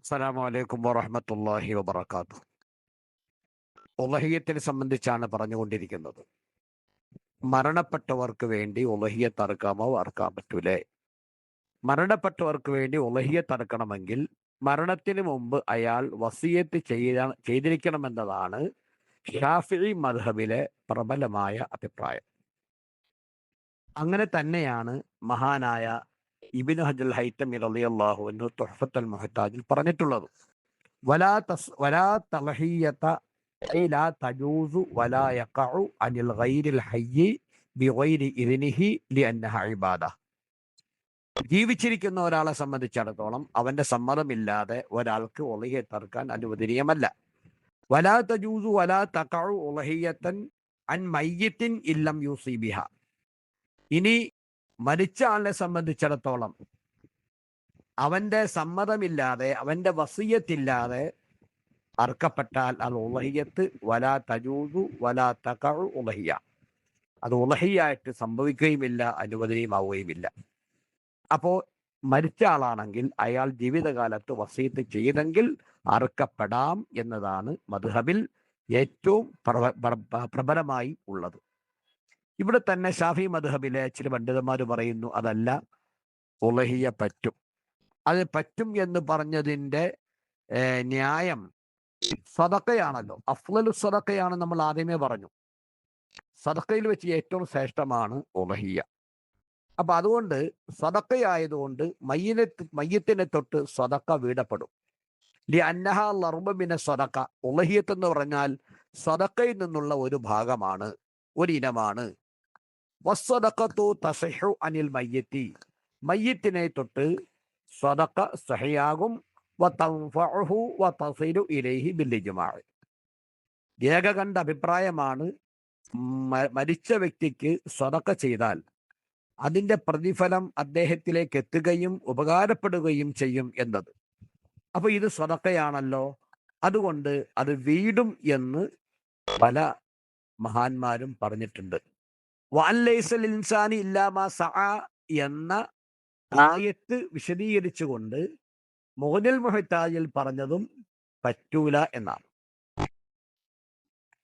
അസ്സലാമു അലൈക്കും വറഹ്മത്തുള്ളാഹി വബറകാതുഹു. ഉളഹിയത്തിനെ സംബന്ധിച്ചാണ് പറഞ്ഞുകൊണ്ടിരിക്കുന്നത്. മരണപ്പെട്ടവർക്ക് വേണ്ടി ഉളഹിയത്ത് അറുക്കാമോ അറുക്കാൻ പറ്റൂലേ? മരണപ്പെട്ടവർക്ക് വേണ്ടി ഉളഹിയത്ത് അറുക്കണമെങ്കിൽ മരണത്തിന് മുമ്പ് അയാൾ വസിയത്ത് ചെയ്തിരിക്കണമെന്നതാണ് ഷാഫിഈ മദ്ഹബിലെ പ്രബലമായ അഭിപ്രായം. അങ്ങനെ തന്നെയാണ് മഹാനായ ഇബ്നു ഹജറുൽ ഹൈതമി റളിയല്ലാഹു അൻഹു തുഹ്ഫത്തുൽ മുഹ്താജിൽ പറഞ്ഞിട്ടുള്ളത്. വലാ തളഹിയത ഐ ലാ തജൂസു വലാ യഖഉ അനിൽ ഗൈരിൽ ഹയ്യി ബിഗൈരി ഇദ്നിഹി ലിഅന്നഹ ഇബാദ. ജീവിച്ചിരിക്കുന്ന ഒരാളെ സംബന്ധിച്ചിടത്തോളം അവന്റെ സമ്മതമില്ലാതെ ഒരാൾക്ക് ഉളഹിയത്ത് അറുക്കാൻ അനുവദനീയമല്ല. വലാ തജൂസു വലാ തഖഉ ഉളഹിയത്തൻ അൻ മയ്യിത്തിൻ ഇല്ലം യൂസി ബിഹ. ഇനി മരിച്ച ആളിനെ സംബന്ധിച്ചിടത്തോളം അവന്റെ സമ്മതമില്ലാതെ അവന്റെ വസിയത്തില്ലാതെ അർക്കപ്പെട്ടാൽ അത് ഉളഹിയത്ത് വലാ തജൂസു വലാ തഖഉ ഉളഹിയ, അത് ഉളഹിയായിട്ട് സംഭവിക്കുകയുമില്ല, അനുവദനീയമാവുകയുമില്ല. അപ്പോൾ മരിച്ച ആളാണെങ്കിൽ അയാൾ ജീവിതകാലത്ത് വസീത്ത് ചെയ്തെങ്കിൽ അറുക്കപ്പെടാം എന്നതാണ് മദ്ഹബിൽ ഏറ്റവും പ്രബലമായി ഉള്ളത്. ഇവിടെ തന്നെ ഷാഫി മദ്ഹബിലെ ചില പണ്ഡിതന്മാർ പറയുന്നു അതല്ല, ഉളഹിയ പറ്റും. അത് പറ്റും എന്ന് പറഞ്ഞതിൻ്റെ ന്യായം സദക്കയാണല്ലോ. അഫ്ളലു സദക്കയാണ് നമ്മൾ ആദ്യമേ പറഞ്ഞു. സദക്കയിൽ വെച്ച് ഏറ്റവും ശ്രേഷ്ഠമാണ് ഉളഹിയ. അപ്പൊ അതുകൊണ്ട് സദക്കയായതുകൊണ്ട് മയ്യത്തിനെ തൊട്ട് സദക്ക വീടപ്പെടും. ലി അന്നഹ ലർബമിന സദക്ക. ഉളഹിയത്ത് എന്ന് പറഞ്ഞാൽ സദക്കയിൽ നിന്നുള്ള ഒരു ഭാഗമാണ്, ഒരു ഇനമാണ്. വസ്സദഖത്തു തസിഹു അനിൽ മയ്യത്തി. മയ്യത്തിനെ തൊട്ട് സദക്ക സഹിയാകും. വതൻഫഉഹു വതസിലു ഇലൈഹി ബിൽ ഇജ്മാഅ്. ഏകകണ്ഠ അഭിപ്രായമാണ് മരിച്ച വ്യക്തിക്ക് സദക്ക ചെയ്താൽ അതിൻ്റെ പ്രതിഫലം അദ്ദേഹത്തിലേക്ക് എത്തുകയും ഉപകാരപ്പെടുകയും ചെയ്യും എന്നത്. അപ്പൊ ഇത് സദക്കയാണല്ലോ, അതുകൊണ്ട് അത് വീടും എന്ന് പല മഹാന്മാരും പറഞ്ഞിട്ടുണ്ട്. വഅൻ ലൈസ ലിൽ ഇൻസാനി ഇല്ലാ മാ സഅ എന്ന ആയത്ത് വിശദീകരിച്ചുകൊണ്ട് മുഗ്നിൽ മുഹ്താജിൽ പറഞ്ഞതും പറ്റൂല എന്നാണ്.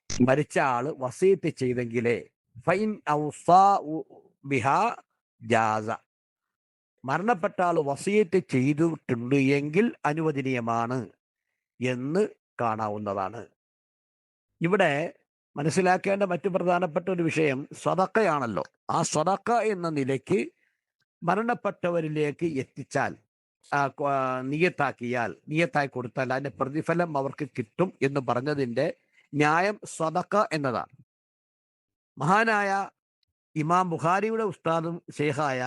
മരിച്ച ആള് വസീത്ത് ചെയ്തെങ്കിലേ ഫൈൻ ഔസാ ബിഹാ ജാസ. മരണപ്പെട്ട ആൾ വസീത്ത് ചെയ്തിട്ടുണ്ട് എങ്കിൽ അനുവദനീയമാണ് എന്ന് കാണാവുന്നതാണ്. ഇവിടെ മനസ്സിലാക്കേണ്ട മറ്റു പ്രധാനപ്പെട്ട ഒരു വിഷയം സദക്കയാണല്ലോ. ആ സദക്ക എന്ന നിലയ്ക്ക് മരണപ്പെട്ടവരിലേക്ക് എത്തിച്ചാൽ, നിയത്തായി കൊടുത്താൽ അതിന്റെ പ്രതിഫലം അവർക്ക് കിട്ടും എന്ന് പറഞ്ഞതിൻ്റെ ന്യായം സദക്ക എന്നതാണ്. മഹാനായ ഇമാം ബുഖാരിയുടെ ഉസ്താദും ഷെയ്ഖായ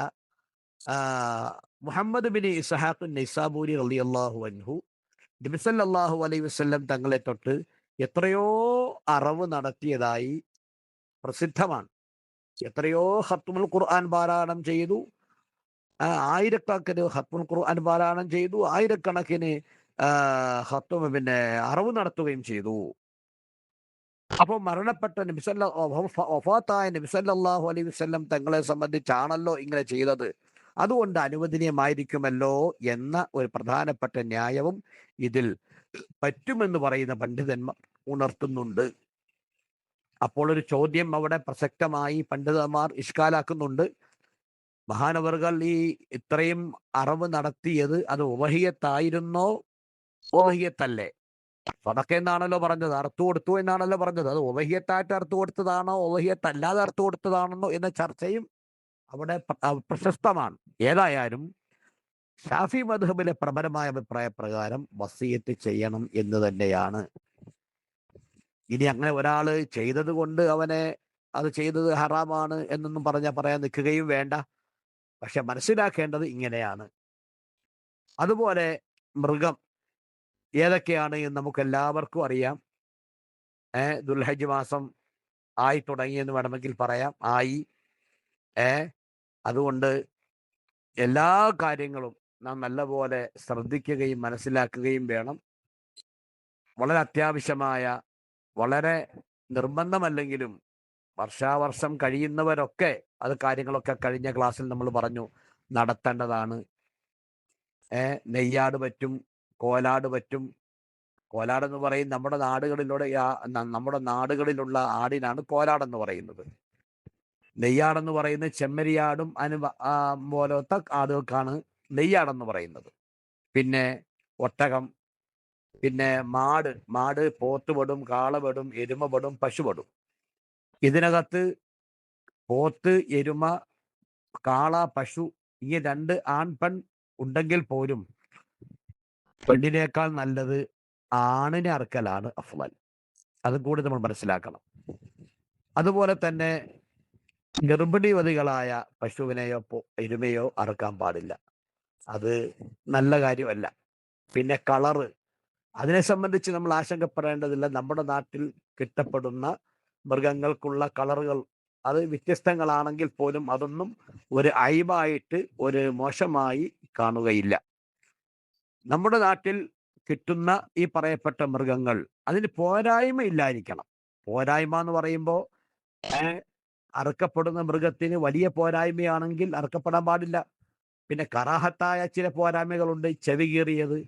മുഹമ്മദ് ബിൻ ഇസ്ഹാഖ് നൈസാബൂരി റളിയല്ലാഹു അൻഹു നബി സല്ലല്ലാഹു അലൈഹി വസല്ലം തങ്ങളെ തൊട്ട് എത്രയോ അറവ് നടത്തിയതായി പ്രസിദ്ധമാണ്. എത്രയോ ഖത്മുൽ ഖുർആൻ പാരായണം ചെയ്തു, ആയിരക്കണക്കിന് ഖത്മുൽ ഖുർആൻ പാരായണം ചെയ്തു, ആയിരക്കണക്കിന് അറവ് നടത്തുകയും ചെയ്തു. അപ്പോൾ മരണപ്പെട്ട വഫാത്തായ നബി സല്ലല്ലാഹു അലൈഹി വസല്ലം തങ്ങളെ സംബന്ധിച്ചാണല്ലോ ഇങ്ങനെ ചെയ്തത്, അതുകൊണ്ട് അനുവദനീയമായിരിക്കുമല്ലോ എന്ന ഒരു പ്രധാനപ്പെട്ട ന്യായവും ഇതിൽ പറ്റുമെന്ന് പറയുന്ന പണ്ഡിതന്മാർ ഉണർത്തുന്നുണ്ട്. അപ്പോൾ ഒരു ചോദ്യം അവിടെ പ്രസക്തമായി പണ്ഡിതന്മാർ ഇഷ്കാലാക്കുന്നുണ്ട്. മഹാനവറുകൾ ഈ ഇത്രയും അറവ് നടത്തിയത് അത് ഉളഹിയത്തായിരുന്നോ ഉളഹിയത്തല്ലേ? സദക്ക എന്നാണല്ലോ പറഞ്ഞത്, അറുത്തു കൊടുത്തു എന്നാണല്ലോ പറഞ്ഞത്. അത് ഉളഹിയത്തായിട്ട് അറുത്തു കൊടുത്തതാണോ ഉളഹിയത്തല്ലാതെ അറുത്തു കൊടുത്തതാണെന്നോ എന്ന ചർച്ചയും അവിടെ പ്രശസ്തമാണ്. ഏതായാലും ഷാഫി മദ്ഹബിലെ പ്രബലമായ അഭിപ്രായ പ്രകാരം വസിയത്ത് ചെയ്യണം എന്ന് തന്നെയാണ്. ഇനി അങ്ങനെ ഒരാൾ ചെയ്തത് കൊണ്ട് അവനെ അത് ചെയ്തത് ഹറാമാണ് എന്നൊന്നും പറയാൻ നിൽക്കുകയും വേണ്ട. പക്ഷെ മനസ്സിലാക്കേണ്ടത് ഇങ്ങനെയാണ്. അതുപോലെ മൃഗം ഏതൊക്കെയാണ് എന്ന് നമുക്ക് എല്ലാവർക്കും അറിയാം. ദുൽഹജ്ജ് മാസം ആയി തുടങ്ങിയെന്ന് വേണമെങ്കിൽ പറയാം. ആയി. അതുകൊണ്ട് എല്ലാ കാര്യങ്ങളും നാം നല്ലപോലെ ശ്രദ്ധിക്കുകയും മനസ്സിലാക്കുകയും വേണം. വളരെ അത്യാവശ്യമായ, വളരെ നിർബന്ധമല്ലെങ്കിലും വർഷാവർഷം കഴിയുന്നവരൊക്കെ അത് കാര്യങ്ങളൊക്കെ കഴിഞ്ഞ ക്ലാസ്സിൽ നമ്മൾ പറഞ്ഞു നടത്തേണ്ടതാണ്. നെയ്യാട് പറ്റും, കോലാട് പറ്റും. കോലാടെന്ന് പറയും നമ്മുടെ നാടുകളിലുള്ള ആടിനാണ് കോലാടെന്ന് പറയുന്നത്. നെയ്യാടെന്ന് പറയുന്നത് ചെമ്മരിയാടും പോലത്തെ ആടുകൾക്കാണ് നെയ്യാടെന്ന് പറയുന്നത്. പിന്നെ ഒട്ടകം, പിന്നെ മാട് പോത്ത് പെടും, കാള പെടും, എരുമ പെടും, പശു പെടും. ഇതിനകത്ത് പോത്ത്, എരുമ, കാള, പശു ഈ 2 ആൺ-പെൺ ഉണ്ടെങ്കിൽ പോലും പെണ്ണിനേക്കാൾ നല്ലത് ആണിനെ അറക്കലാണ് അഫ്ളൽ. അതും കൂടി നമ്മൾ മനസ്സിലാക്കണം. അതുപോലെ തന്നെ ഗർഭിണിവതികളായ പശുവിനെയോ എരുമയോ അറക്കാൻ പാടില്ല. അത് നല്ല കാര്യമല്ല. പിന്നെ കളറ്, അതിനെ സംബന്ധിച്ച് നമ്മൾ ആശങ്കപ്പെടേണ്ടതില്ല. നമ്മുടെ നാട്ടിൽ കിട്ടപ്പെടുന്ന മൃഗങ്ങൾക്കുള്ള കളറുകൾ അത് വ്യത്യസ്തങ്ങളാണെങ്കിൽ പോലും അതൊന്നും ഒരു ഐബായിട്ട്, ഒരു മോശമായി കാണുകയില്ല. നമ്മുടെ നാട്ടിൽ കിട്ടുന്ന ഈ പറയപ്പെട്ട മൃഗങ്ങൾ അതിന് പോരായ്മ ഇല്ലായിരിക്കണം. പോരായ്മ എന്ന് പറയുമ്പോൾ അറുക്കപ്പെടുന്ന മൃഗത്തിന് വലിയ പോരായ്മയാണെങ്കിൽ അറുക്കപ്പെടാൻ പാടില്ല. പിന്നെ കറാഹത്തായ ചില പോരായ്മകളുണ്ട്. ചെവി കീറിയത്,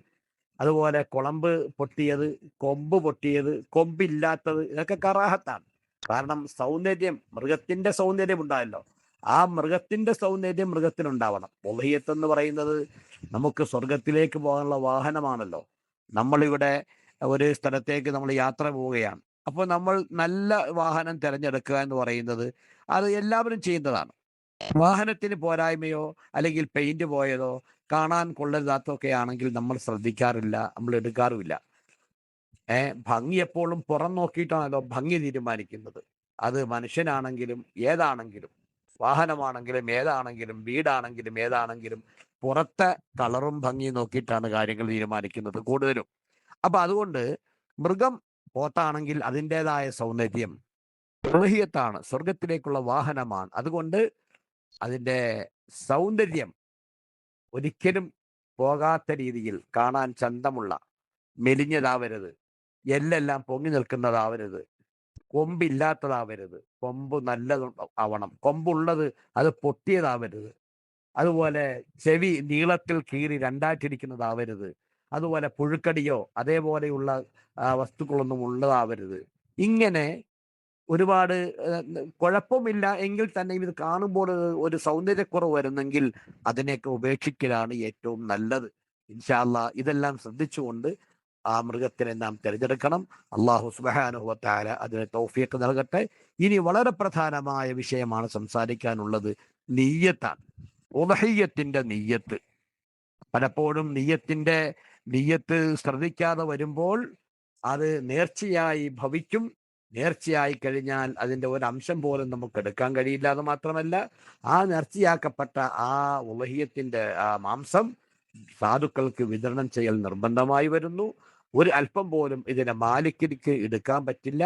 അതുപോലെ കുളമ്പ് പൊട്ടിയത്, കൊമ്പ് പൊട്ടിയത്, കൊമ്പില്ലാത്തത്, ഇതൊക്കെ കറാഹത്താണ്. കാരണം സൗന്ദര്യം, മൃഗത്തിന്റെ സൗന്ദര്യം ഉണ്ടായല്ലോ, ആ മൃഗത്തിന്റെ സൗന്ദര്യം മൃഗത്തിനുണ്ടാവണം. ഉളഹിയത്ത് എന്ന് പറയുന്നത് നമുക്ക് സ്വർഗത്തിലേക്ക് പോകാനുള്ള വാഹനമാണല്ലോ. നമ്മളിവിടെ ഒരു സ്ഥലത്തേക്ക് നമ്മൾ യാത്ര പോവുകയാണ്. അപ്പോൾ നമ്മൾ നല്ല വാഹനം തിരഞ്ഞെടുക്കുക എന്ന് പറയുന്നത് അത് എല്ലാവരും ചെയ്യുന്നതാണ്. വാഹനത്തിന് പോരായ്മയോ അല്ലെങ്കിൽ പെയിന്റ് പോയതോ കാണാൻ കൊള്ളരുതാത്തൊക്കെ ആണെങ്കിൽ നമ്മൾ ശ്രദ്ധിക്കാറില്ല, നമ്മൾ എടുക്കാറുമില്ല. ഭംഗി എപ്പോഴും പുറം നോക്കിയിട്ടാണല്ലോ ഭംഗി തീരുമാനിക്കുന്നത്. അത് മനുഷ്യനാണെങ്കിലും ഏതാണെങ്കിലും, വാഹനമാണെങ്കിലും ഏതാണെങ്കിലും, വീടാണെങ്കിലും ഏതാണെങ്കിലും പുറത്തെ കളറും ഭംഗിയും നോക്കിയിട്ടാണ് കാര്യങ്ങൾ തീരുമാനിക്കുന്നത് കൂടുതലും. അപ്പൊ അതുകൊണ്ട് മൃഗം പോത്താണെങ്കിൽ അതിൻ്റെതായ സൗന്ദര്യം, ഉളഹിയത്താണ്, സ്വർഗത്തിലേക്കുള്ള വാഹനമാണ്. അതുകൊണ്ട് അതിൻ്റെ സൗന്ദര്യം ഒരിക്കലും പോകാത്ത രീതിയിൽ കാണാൻ ചന്തമുള്ള, മെലിഞ്ഞതാവരുത്, എല്ലെല്ലാം പൊങ്ങി നിൽക്കുന്നതാവരുത്, കൊമ്പില്ലാത്തതാവരുത്, കൊമ്പ് നല്ലത് ആവണം, കൊമ്പുള്ളത് അത് പൊട്ടിയതാവരുത്, അതുപോലെ ചെവി നീളത്തിൽ കീറി രണ്ടായിട്ടിരിക്കുന്നതാവരുത്, അതുപോലെ പുഴുക്കടിയോ അതേപോലെയുള്ള വസ്തുക്കളൊന്നും ഉള്ളതാവരുത്. ഇങ്ങനെ ഒരുപാട് കുഴപ്പമില്ല എങ്കിൽ തന്നെ ഇത് കാണുമ്പോൾ ഒരു സൗന്ദര്യക്കുറവ് വരുന്നെങ്കിൽ അതിനെയൊക്കെ ഉപേക്ഷിക്കലാണ് ഏറ്റവും നല്ലത്. ഇൻഷാ അല്ലാഹ് ഇതെല്ലാം ശ്രദ്ധിച്ചുകൊണ്ട് ആ മൃഗത്തിനെ നാം തിരഞ്ഞെടുക്കണം. അള്ളാഹു സുബ്ഹാനഹു വ തആല അതിന് തൗഫീഖ് നൽകട്ടെ. ഇനി വളരെ പ്രധാനമായ വിഷയമാണ് സംസാരിക്കാനുള്ളത്, നിയ്യത്താണ്. ഉദ്ഹിയ്യത്തിന്റെ നിയ്യത്ത്. പലപ്പോഴും നിയ്യത്ത് ശ്രദ്ധിക്കാതെ വരുമ്പോൾ അത് നേർച്ചയായി ഭവിക്കും. നേർച്ചയായി കഴിഞ്ഞാൽ അതിൻ്റെ ഒരംശം പോലും നമുക്ക് എടുക്കാൻ കഴിയില്ല. അത് മാത്രമല്ല, ആ നേർച്ചയാക്കപ്പെട്ട ആ ഉളഹിയത്തിൻ്റെ ആ മാംസം സാധുക്കൾക്ക് വിതരണം ചെയ്യൽ നിർബന്ധമായി വരുന്നു. ഒരു അല്പം പോലും ഇതിനെ മാലിക്കിക്ക് എടുക്കാൻ പറ്റില്ല.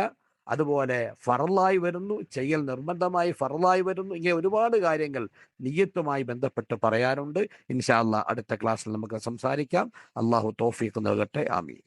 അതുപോലെ ഫറലായി വരുന്നു, ചെയ്യൽ നിർബന്ധമായി ഫറലായി വരുന്നു. ഇങ്ങനെ ഒരുപാട് കാര്യങ്ങൾ നിയ്യത്തുമായി ബന്ധപ്പെട്ട് പറയാനുണ്ട്. ഇൻഷാ അല്ലാഹ് അടുത്ത ക്ലാസ്സിൽ നമുക്ക് സംസാരിക്കാം. അള്ളാഹു തൗഫീഖ് നൽകട്ടെ. ആമീൻ.